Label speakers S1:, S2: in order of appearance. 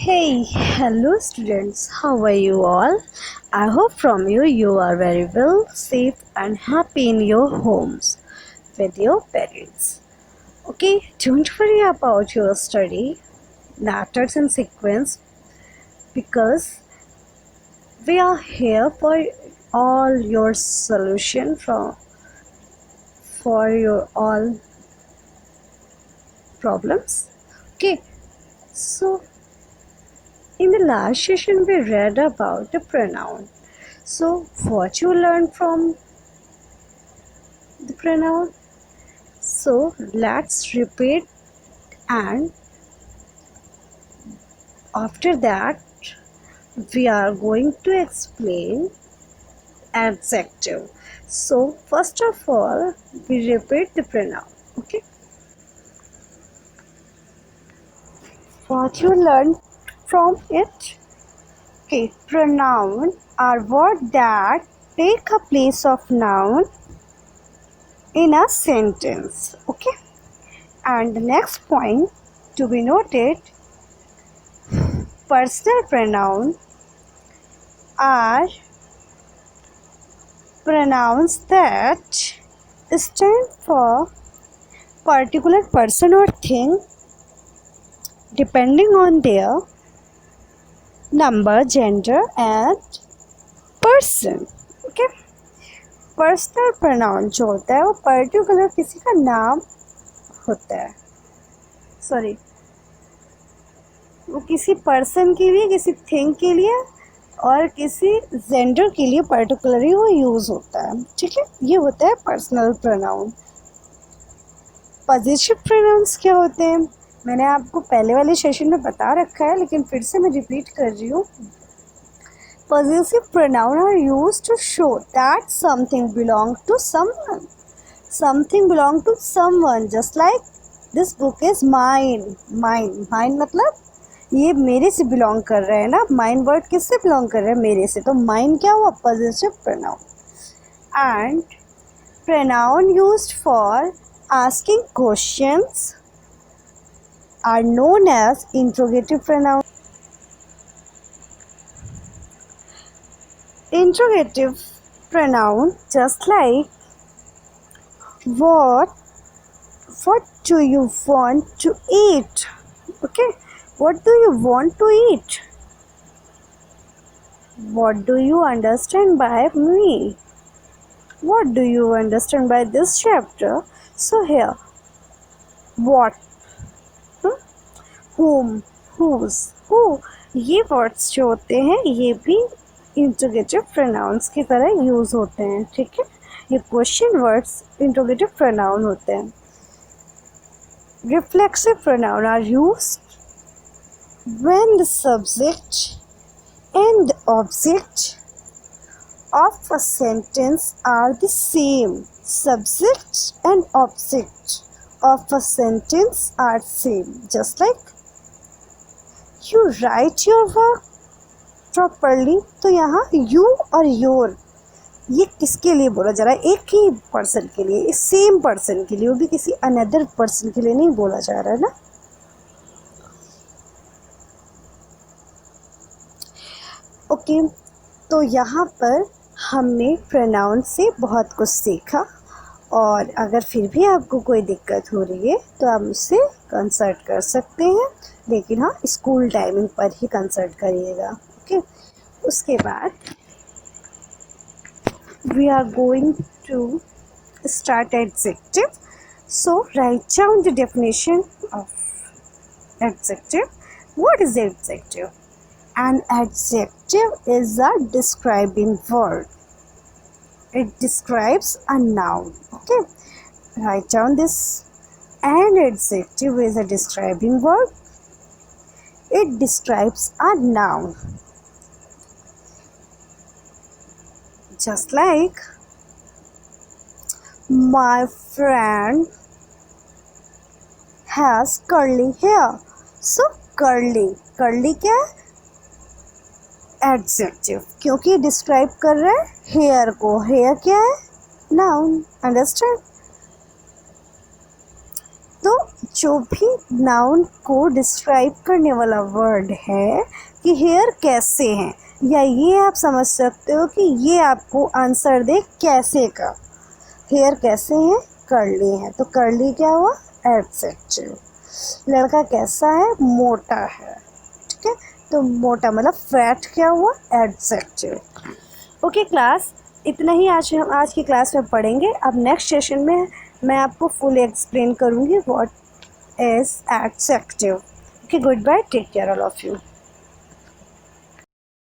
S1: Hey, hello students, how are you all? I hope from you are very well, safe and happy in your homes with your parents. Okay, don't worry about your study, matters and sequence because we are here for all your solution for your all problems. Okay, so in the last session we read about the pronoun. So what you learned from the pronoun? So let's repeat, and after that we are going to explain adjective. So first of all we repeat the pronoun. Okay, what you learned from it? Okay, pronoun are words that take a place of noun in a sentence. Okay, and the next point to be noted, personal pronoun are pronouns that stand for particular person or thing depending on their number, gender and person. Okay, personal pronoun जो होता है वो particular किसी का नाम होता है, sorry वो किसी पर्सन के लिए, किसी थिंग के लिए और किसी जेंडर के लिए पर्टिकुलरली वो यूज़ होता है. ठीक है, ये होता है पर्सनल प्रोनाउन. पॉजिटिव प्रोनाउंस क्या होते हैं मैंने आपको पहले वाले सेशन में बता रखा है, लेकिन फिर से मैं रिपीट कर रही हूँ. Possessive pronoun are used to show that something belongs to someone. Something belongs to someone. Just like this book is mine. Mine मतलब ये मेरे से belong कर रहा है ना. Mine word किससे belong कर रहा है? मेरे से. तो mine क्या हुआ? Possessive pronoun. And pronoun used for asking questions are known as interrogative pronoun. Interrogative pronoun, just like what do you want to eat? Okay, what do you want to eat? What do you understand by me? What do you understand by this chapter? So here, what, whom, whose, who, ये words जो होते हैं ये भी interrogative pronounce की तरह use होते हैं. ठीक है, ये क्वेश्चन वर्ड्स इंट्रोगेटिव प्रोनाउन होते हैं. Reflexive pronoun are used when the subject and the object of a sentence are the same. Subject and object of a sentence are same. Just like you write your work properly. तो यहाँ you और your ये किसके लिए बोला जा रहा है? एक ही पर्सन के लिए, सेम पर्सन के लिए, वो भी किसी अनदर पर्सन के लिए नहीं बोला जा रहा है ना. ओके, तो यहाँ पर हमने प्रोनाउन से बहुत कुछ सीखा, और अगर फिर भी आपको कोई दिक्कत हो रही है तो आप मुझसे कंसल्ट कर सकते हैं, लेकिन हाँ स्कूल टाइमिंग पर ही कंसल्ट करिएगा. ओके, उसके बाद we are going to start adjective. So write down the definition of adjective. What is adjective? An adjective is a describing word. It describes a noun. Okay, write down this. An adjective is a describing word. It describes a noun. Just like my friend has curly hair. So curly क्या है? Adjective, क्योंकि describe कर रहा है hair को. Hair क्या है? Noun. Understand? तो जो भी नाउन को डिस्क्राइब करने वाला वर्ड है कि हेयर कैसे हैं, या ये आप समझ सकते हो कि ये आपको आंसर दे कैसे का। हेयर कैसे हैं, कर्ली हैं, तो कर्ली क्या हुआ, एडजेक्टिव। लड़का कैसा है, मोटा है, ठीक है, तो मोटा मतलब फैट क्या हुआ, एडजेक्टिव। ओके क्लास, इतना ही आज की क्लास में पढ़ेंगे। अब नेक्स्ट सेशन में मैं आपको फुल एक्सप्लेन करूँगी what is adjective. Okay, good bye, take care all of you.